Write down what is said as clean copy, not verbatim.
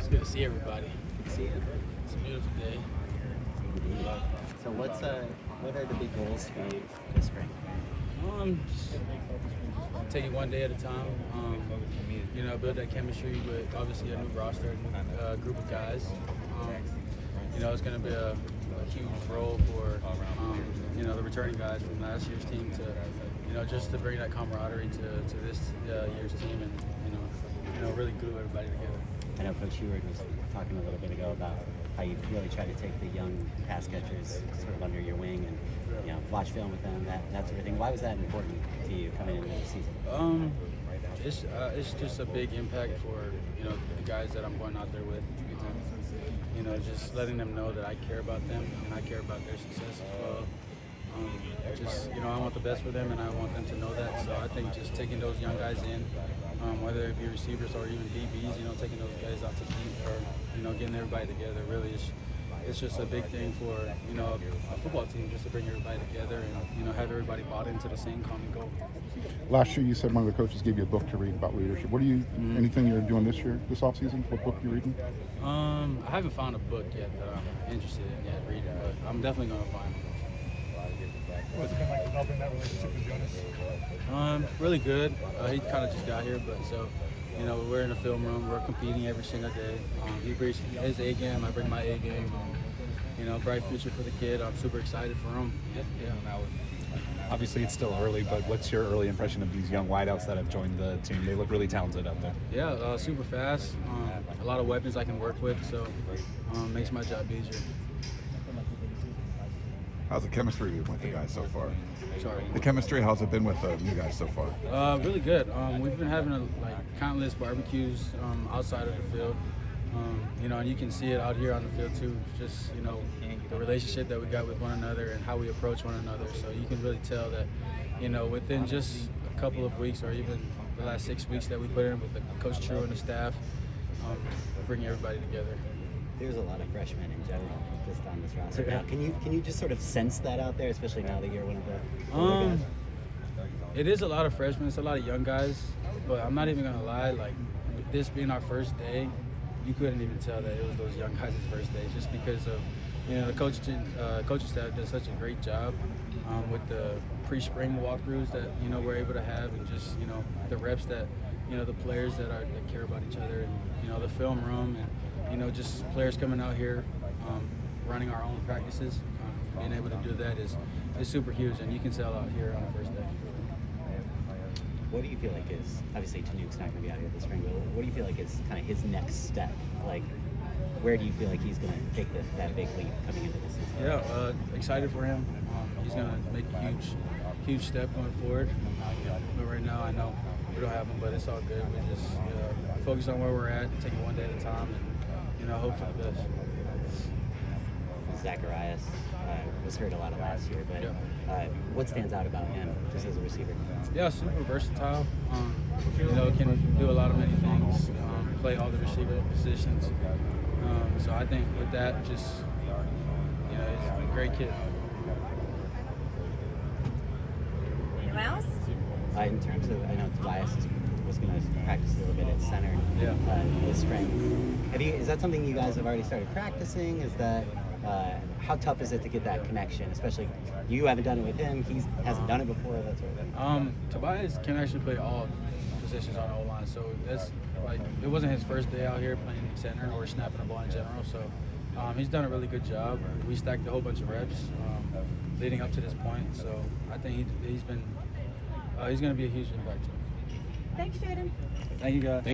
It's good to see everybody. Good to see you. It's a beautiful day. So what are the big goals for you this spring? Just take it one day at a time. Build that chemistry with obviously a new roster, a new group of guys. It's going to be a huge role for the returning guys from last year's team to just to bring that camaraderie to this year's team and really glue everybody together. I know Coach Heward was talking a little bit ago about how you really try to take the young pass catchers sort of under your wing and watch film with them, that sort of thing. Why was that important to you coming into the season? It's just a big impact for the guys that I'm going out there with. Just letting them know that I care about them and I care about their success as well. I want the best for them and I want them to know that. So I think just taking those young guys in, whether it be receivers or even DBs, taking those guys out to eat or getting everybody together really it's just a big thing for a football team, just to bring everybody together and have everybody bought into the same common goal. Last year you said one of the coaches gave you a book to read about leadership. What anything you're doing this offseason? What book are you reading? I haven't found a book yet that I'm interested in yet reading, but I'm definitely going to find one. What's it been like developing that relationship with Jonas? Really good. He kind of just got here, but so we're in the film room. We're competing every single day. He brings his A game. I bring my A game. Bright future for the kid. I'm super excited for him. Yeah. Obviously, it's still early, but what's your early impression of these young wideouts that have joined the team? They look really talented out there. Yeah, super fast. A lot of weapons I can work with, so makes my job easier. How's the chemistry been with the guys so far? Sorry. The chemistry, how's it been with you guys so far? Really good. We've been having countless barbecues outside of the field. And you can see it out here on the field too. Just the relationship that we got with one another and how we approach one another. So you can really tell that within just a couple of weeks or even the last 6 weeks that we put in with the Coach True and the staff, bringing everybody together. There's a lot of freshmen in general just on this roster now. Can you just sort of sense that out there, especially now that you're one of the older guys? It is a lot of freshmen. It's a lot of young guys, but I'm not even gonna lie. This being our first day, you couldn't even tell that it was those young guys' first day, just because of the coaching staff did such a great job with the pre-spring walkthroughs that we're able to have, and just the reps that the players that care about each other, and the film room, and just players coming out here running our own practices. Being able to do that is super huge, and you can tell out here on the first day. What do you feel like is, obviously Tanuke's not going to be out here this spring, but what do you feel like is kind of his next step? Where do you feel like he's going to take that big leap coming into this season? Yeah, excited for him. He's going to make a huge step going forward. But right now I know we don't have him, but it's all good. We just focus on where we're at, take it one day at a time, and hope for the best. Zacharias was hurt a lot of last year, but what stands out about him just as a receiver? Yeah, super versatile. Can do a lot of many things. Play all the receiver positions. So I think with that, just he's a great kid. Anyone else? In terms of, I know Tobias was going to practice a little bit at center this spring. Is that something you guys have already started practicing? Is that how tough is it to get that connection? Especially you haven't done it with him. He hasn't done it before. That sort of thing. Tobias can actually play all positions on the O-line, so that's it wasn't his first day out here playing center or snapping the ball in general. So he's done a really good job. We stacked a whole bunch of reps leading up to this point. So I think he's going to be a huge impact. Thanks, Jayden. Thank you, guys.